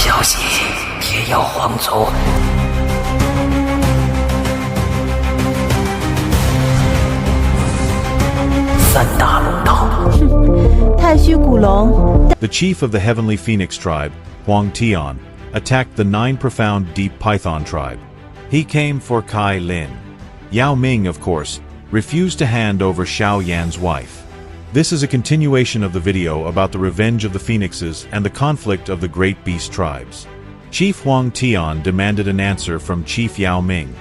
消息，铁要皇族。三大龙头。太虚古龙。The chief of the heavenly phoenix tribe, Huang Tian, attacked the 9 profound deep python tribe. He came for Kai Lin. Yao Ming, of course, refused to hand over Xiao Yan's wife. This is a continuation of the video about the revenge of the phoenixes and the conflict of the great beast tribes. Chief Huang Tian demanded an answer from Chief Yao Ming.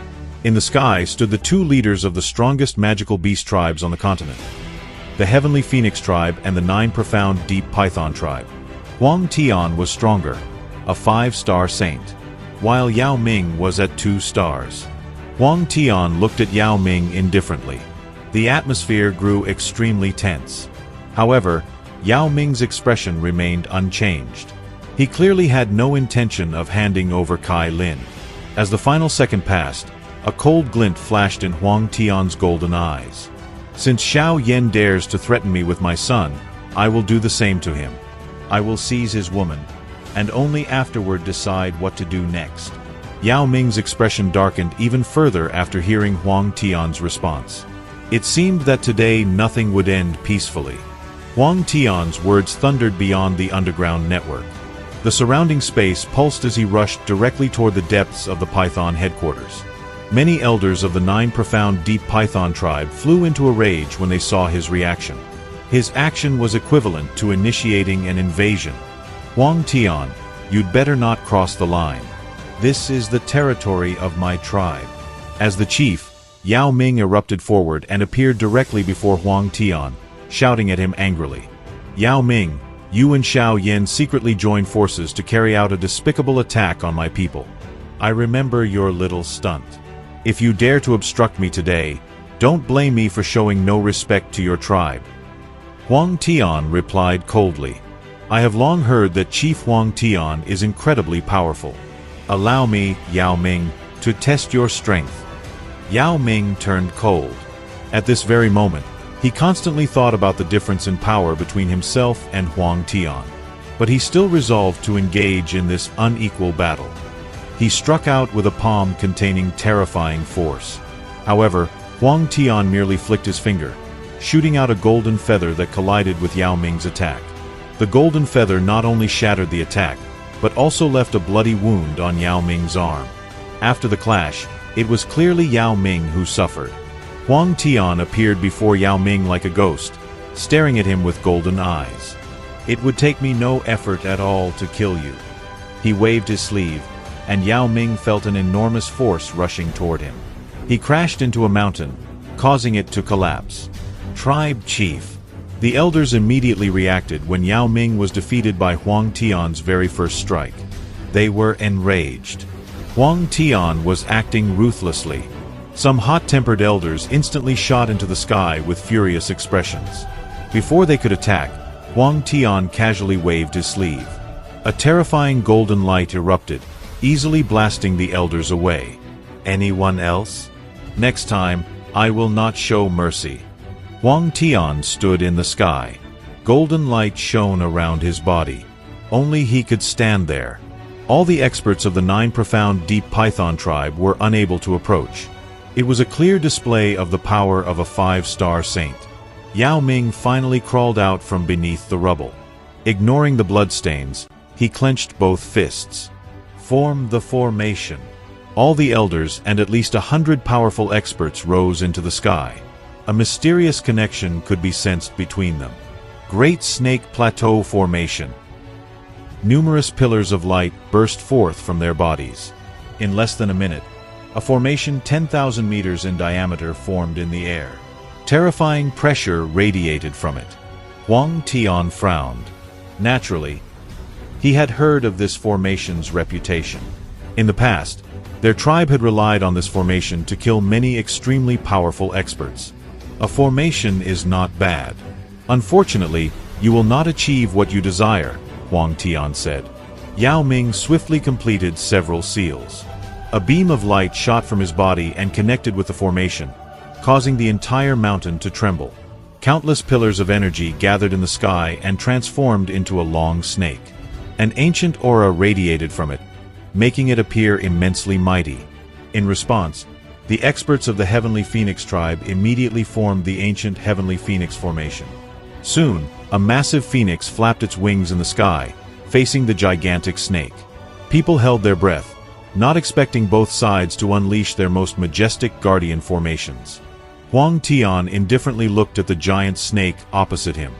In the sky stood the 2 leaders of the strongest magical beast tribes on the continent, the heavenly phoenix tribe and the 9 profound deep python tribe. Huang Tian was stronger, a 5-star saint, while Yao Ming was at 2 stars. Huang Tian looked at Yao Ming indifferently. The atmosphere grew extremely tense. However, Yao Ming's expression remained unchanged. He clearly had no intention of handing over Kai Lin. As the final second passed, a cold glint flashed in Huang Tian's golden eyes. Since Xiao Yan dares to threaten me with my son, I will do the same to him. I will seize his woman, and only afterward decide what to do next. Yao Ming's expression darkened even further after hearing Huang Tian's response. It seemed that today nothing would end peacefully. Huang Tian's words thundered beyond the underground network. The surrounding space pulsed as he rushed directly toward the depths of the Python headquarters. Many elders of the 9 profound deep Python tribe flew into a rage when they saw his reaction. His action was equivalent to initiating an invasion. Huang Tian, you'd better not cross the line. This is the territory of my tribe. As the chief, Yao Ming erupted forward and appeared directly before Huang Tian, shouting at him angrily. Yao Ming, you and Xiao Yan secretly joined forces to carry out a despicable attack on my people. I remember your little stunt. If you dare to obstruct me today, don't blame me for showing no respect to your tribe. Huang Tian replied coldly. I have long heard that Chief Huang Tian is incredibly powerful. Allow me, Yao Ming, to test your strength. Yao Ming turned cold. At this very moment, he constantly thought about the difference in power between himself and Huang Tian. But he still resolved to engage in this unequal battle. He struck out with a palm containing terrifying force. However, Huang Tian merely flicked his finger, shooting out a golden feather that collided with Yao Ming's attack. The golden feather not only shattered the attack, but also left a bloody wound on Yao Ming's arm. After the clash, it was clearly Yao Ming who suffered. Huang Tian appeared before Yao Ming like a ghost, staring at him with golden eyes. It would take me no effort at all to kill you. He waved his sleeve, and Yao Ming felt an enormous force rushing toward him. He crashed into a mountain, causing it to collapse. Tribe Chief. The elders immediately reacted when Yao Ming was defeated by Huang Tian's very first strike. They were enraged. Huang Tian was acting ruthlessly. Some hot-tempered elders instantly shot into the sky with furious expressions. Before they could attack, Huang Tian casually waved his sleeve. A terrifying golden light erupted, easily blasting the elders away. Anyone else? Next time, I will not show mercy. Huang Tian stood in the sky. Golden light shone around his body. Only he could stand there. All the experts of the 9 profound deep Python tribe were unable to approach. It was a clear display of the power of a 5-star saint. Yao Ming finally crawled out from beneath the rubble. Ignoring the bloodstains, he clenched both fists. Form the formation. All the elders and at least 100 powerful experts rose into the sky. A mysterious connection could be sensed between them. Great Snake Plateau Formation. Numerous pillars of light burst forth from their bodies. In less than a minute, a formation 10,000 meters in diameter formed in the air. Terrifying pressure radiated from it. Huang Tian frowned. Naturally, he had heard of this formation's reputation. In the past, their tribe had relied on this formation to kill many extremely powerful experts. A formation is not bad. Unfortunately, you will not achieve what you desire, Huang Tian said. Yao Ming swiftly completed several seals. A beam of light shot from his body and connected with the formation, causing the entire mountain to tremble. Countless pillars of energy gathered in the sky and transformed into a long snake. An ancient aura radiated from it, making it appear immensely mighty. In response, the experts of the Heavenly Phoenix tribe immediately formed the ancient Heavenly Phoenix formation. Soon, a massive phoenix flapped its wings in the sky, facing the gigantic snake. People held their breath, not expecting both sides to unleash their most majestic guardian formations. Huang Tian indifferently looked at the giant snake opposite him.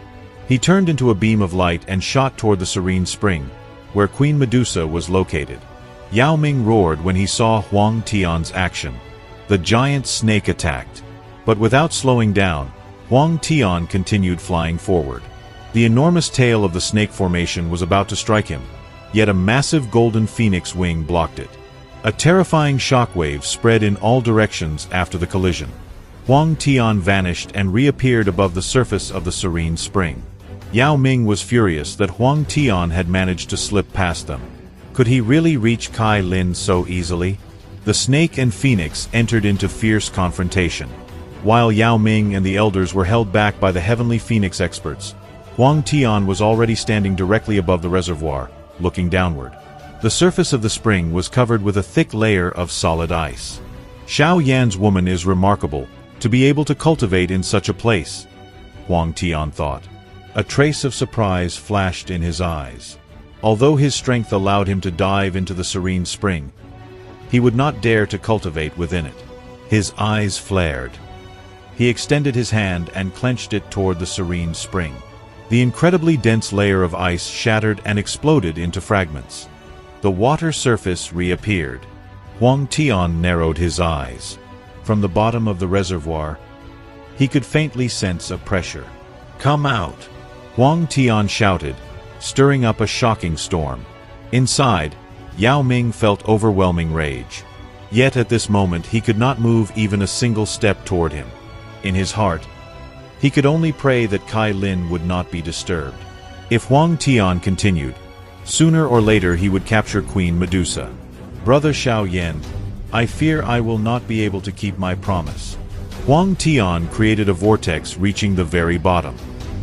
He turned into a beam of light and shot toward the serene spring, where Queen Medusa was located. Yao Ming roared when he saw Huang Tian's action. The giant snake attacked. But without slowing down, Huang Tian continued flying forward. The enormous tail of the snake formation was about to strike him, yet a massive golden phoenix wing blocked it. A terrifying shockwave spread in all directions after the collision. Huang Tian vanished and reappeared above the surface of the serene spring. Yao Ming was furious that Huang Tian had managed to slip past them. Could he really reach Kai Lin so easily? The snake and phoenix entered into fierce confrontation. While Yao Ming and the elders were held back by the Heavenly Phoenix experts, Huang Tian was already standing directly above the reservoir, looking downward. The surface of the spring was covered with a thick layer of solid ice. Xiao Yan's woman is remarkable, to be able to cultivate in such a place, Huang Tian thought. A trace of surprise flashed in his eyes. Although his strength allowed him to dive into the serene spring, he would not dare to cultivate within it. His eyes flared. He extended his hand and clenched it toward the serene spring. The incredibly dense layer of ice shattered and exploded into fragments. The water surface reappeared. Huang Tian narrowed his eyes. From the bottom of the reservoir, he could faintly sense a pressure. "Come out!" Huang Tian shouted, stirring up a shocking storm. Inside, Yao Ming felt overwhelming rage. Yet at this moment he could not move even a single step toward him. In his heart, he could only pray that Kai Lin would not be disturbed. If Huang Tian continued, sooner or later he would capture Queen Medusa. "Brother Xiao Yan, I fear I will not be able to keep my promise." Huang Tian created a vortex reaching the very bottom.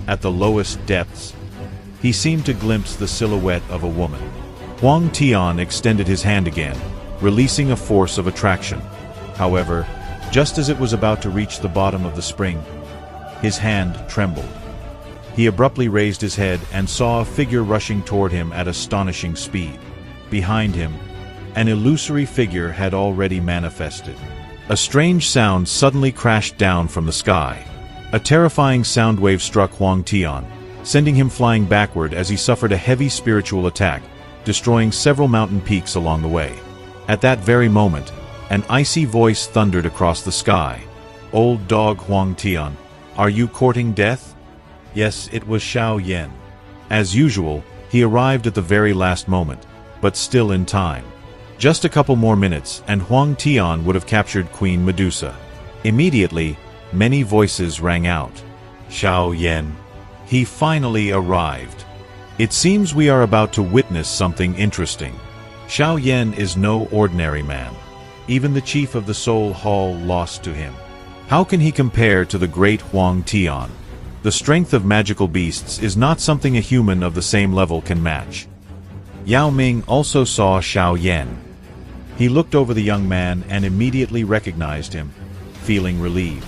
At the lowest depths, he seemed to glimpse the silhouette of a woman. Huang Tian extended his hand again, releasing a force of attraction. However, just as it was about to reach the bottom of the spring, his hand trembled. He abruptly raised his head and saw a figure rushing toward him at astonishing speed. Behind him, an illusory figure had already manifested. A strange sound suddenly crashed down from the sky. A terrifying sound wave struck Huang Tian, sending him flying backward as he suffered a heavy spiritual attack, destroying several mountain peaks along the way. At that very moment, an icy voice thundered across the sky. "Old dog Huang Tian, are you courting death?" Yes, it was Xiao Yan. As usual, he arrived at the very last moment, but still in time. Just a couple more minutes, and Huang Tian would have captured Queen Medusa. Immediately, many voices rang out. "Xiao Yan. He finally arrived. It seems we are about to witness something interesting." Xiao Yan is no ordinary man. Even the chief of the Soul Hall lost to him. How can he compare to the great Huang Tian? The strength of magical beasts is not something a human of the same level can match. Yao Ming also saw Xiao Yan. He looked over the young man and immediately recognized him, feeling relieved.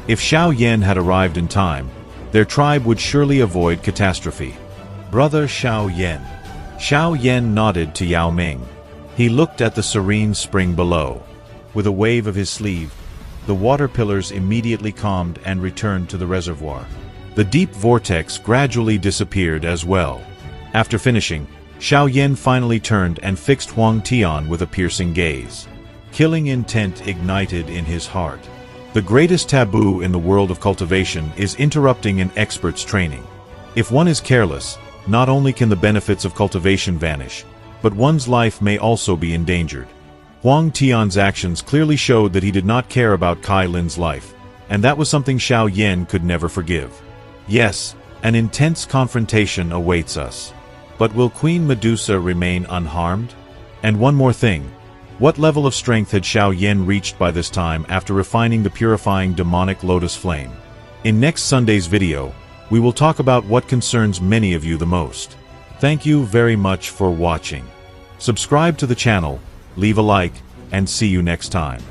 If Xiao Yan had arrived in time, their tribe would surely avoid catastrophe. "Brother Xiao Yan." Xiao Yan nodded to Yao Ming. He looked at the serene spring below. With a wave of his sleeve, the water pillars immediately calmed and returned to the reservoir. The deep vortex gradually disappeared as well. After finishing, Xiao Yan finally turned and fixed Huang Tian with a piercing gaze. Killing intent ignited in his heart. The greatest taboo in the world of cultivation is interrupting an expert's training. If one is careless, not only can the benefits of cultivation vanish, but one's life may also be endangered. Huang Tian's actions clearly showed that he did not care about Kai Lin's life, and that was something Xiao Yan could never forgive. Yes, an intense confrontation awaits us. But will Queen Medusa remain unharmed? And one more thing. What level of strength had Xiao Yan reached by this time after refining the purifying demonic lotus flame? In next Sunday's video, we will talk about what concerns many of you the most. Thank you very much for watching. Subscribe to the channel, leave a like, and see you next time.